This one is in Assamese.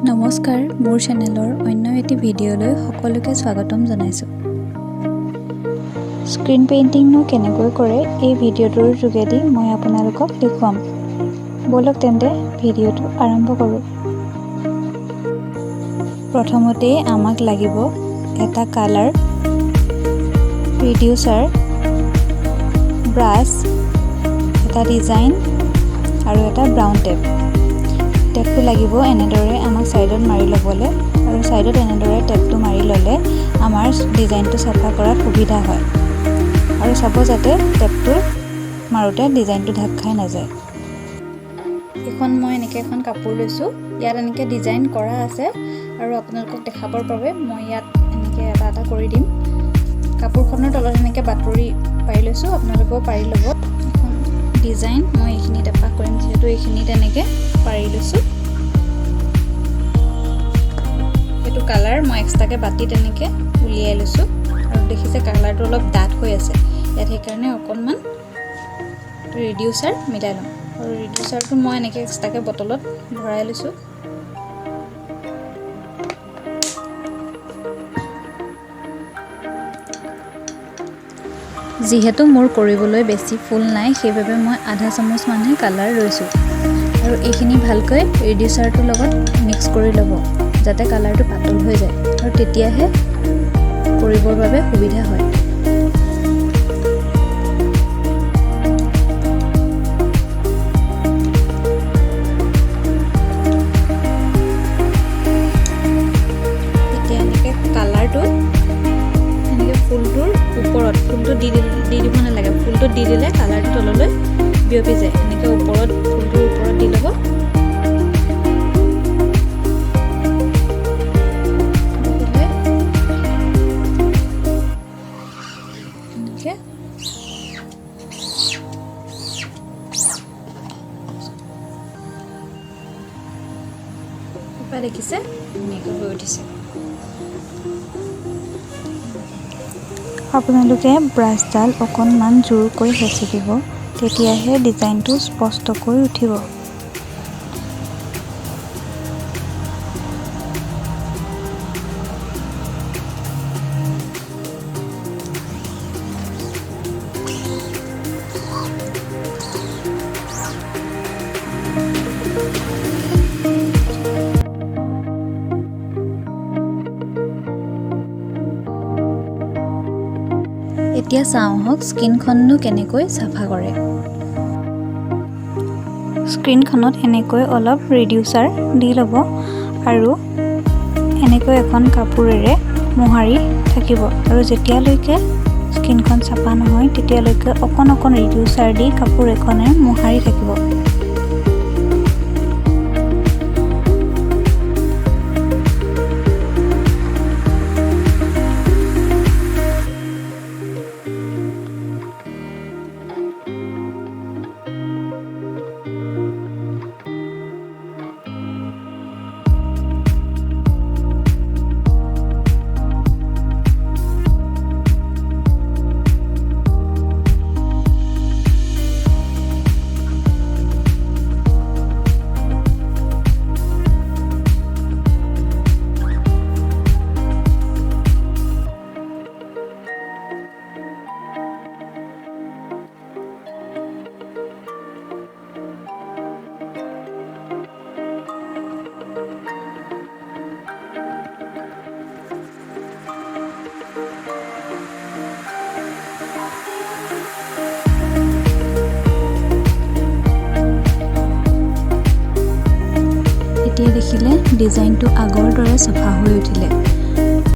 নমস্কাৰ মোৰ চেনেলৰ অন্য এটি ভিডিঅ'লৈ সকলোকে স্বাগতম জনাইছোঁ। স্ক্ৰীন পেইণ্টিংনো কেনেকৈ কৰে এই ভিডিঅ'টোৰ যোগেদি মই আপোনালোকক দেখুৱাম। বলক তেন্তে ভিডিঅ'টো আৰম্ভ কৰোঁ। প্ৰথমতে আমাক লাগিব এটা কালাৰ, ৰিডিউচাৰ, ব্ৰাছ, এটা ডিজাইন আৰু এটা ব্ৰাউন টেপ। টেপটো লাগিব এনেদৰে আমাক সাইডত মাৰি ল'বলৈ আৰু সাইডত এনেদৰে টেপটো মাৰি ল'লে আমাৰ ডিজাইনটো চাফা কৰাত সুবিধা হয় আৰু চাব যাতে টেপটো মাৰোতে ডিজাইনটো ঢাক খাই নাযায়। এখন মই এনেকৈ এখন কাপোৰ লৈছোঁ, ইয়াত এনেকৈ ডিজাইন কৰা আছে আৰু আপোনালোকক দেখাবৰ বাবে মই ইয়াত এনেকৈ এটা কৰি দিম। কাপোৰখনৰ তলত এনেকৈ বাতৰি পাৰি লৈছোঁ, আপোনালোকেও পাৰি ল'ব। ডিজাইন মই এইখিনিত এপাক কৰিম, যিহেতু এইখিনিত এনেকৈ পাৰি লৈছোঁ। এইটো কালাৰ মই এক্সট্ৰাকৈ বাতিত এনেকৈ উলিয়াই লৈছোঁ আৰু দেখিছে কালাৰটো অলপ ডাঠ হৈ আছে, ইয়াত সেইকাৰণে অকণমান ৰিডিউচাৰ মিলাই ল'ম আৰু ৰিডিউচাৰটো মই এনেকৈ এক্সট্ৰাকৈ বটলত ভৰাই লৈছোঁ। যিহেতু মোৰ কৰিবলৈ বেছি ফুল নাই, সেইবাবে মই আধা চামুচ মানহে কালাৰ লৈছোঁ আৰু এইখিনি ভালকৈ ৰিডিউচাৰটোৰ লগত মিক্স কৰি ল'ব যাতে কালাৰটো পাতল হৈ যায় আৰু তেতিয়াহে কৰিবৰ বাবে সুবিধা হয়। এতিয়া এনেকৈ কালাৰটো এনেকৈ ফুলটোৰ ওপৰত, ফুলটো দি দিব নালাগে, ফুলটো দি দিলে কালাৰটো তললৈ বিয়পি যায়। এনেকৈ ওপৰত ফুলটোৰ ওপৰত দি ল'ব। দেখিছে ধুনীয়াকৈ হৈ উঠিছে। আপোনালোকে ব্ৰাছডাল অকণমান জোৰকৈ হেঁচি দিব, তেতিয়াহে ডিজাইনটো স্পষ্টকৈ উঠিব। এতিয়া চাওঁ আহক স্ক্ৰীনখননো কেনেকৈ চাফা কৰে। স্ক্ৰীনখনত এনেকৈ অলপ ৰিডিউচাৰ দি ল'ব আৰু এনেকৈ এখন কাপোৰেৰে মোহাৰি থাকিব আৰু যেতিয়ালৈকে স্ক্ৰীনখন চাফা নহয় তেতিয়ালৈকে অকণ ৰিডিউচাৰ দি কাপোৰ এখনে মোহাৰি থাকিব। এতিয়া দেখিলে ডিজাইনটো আগৰ দৰে চাফা হৈ উঠিলে।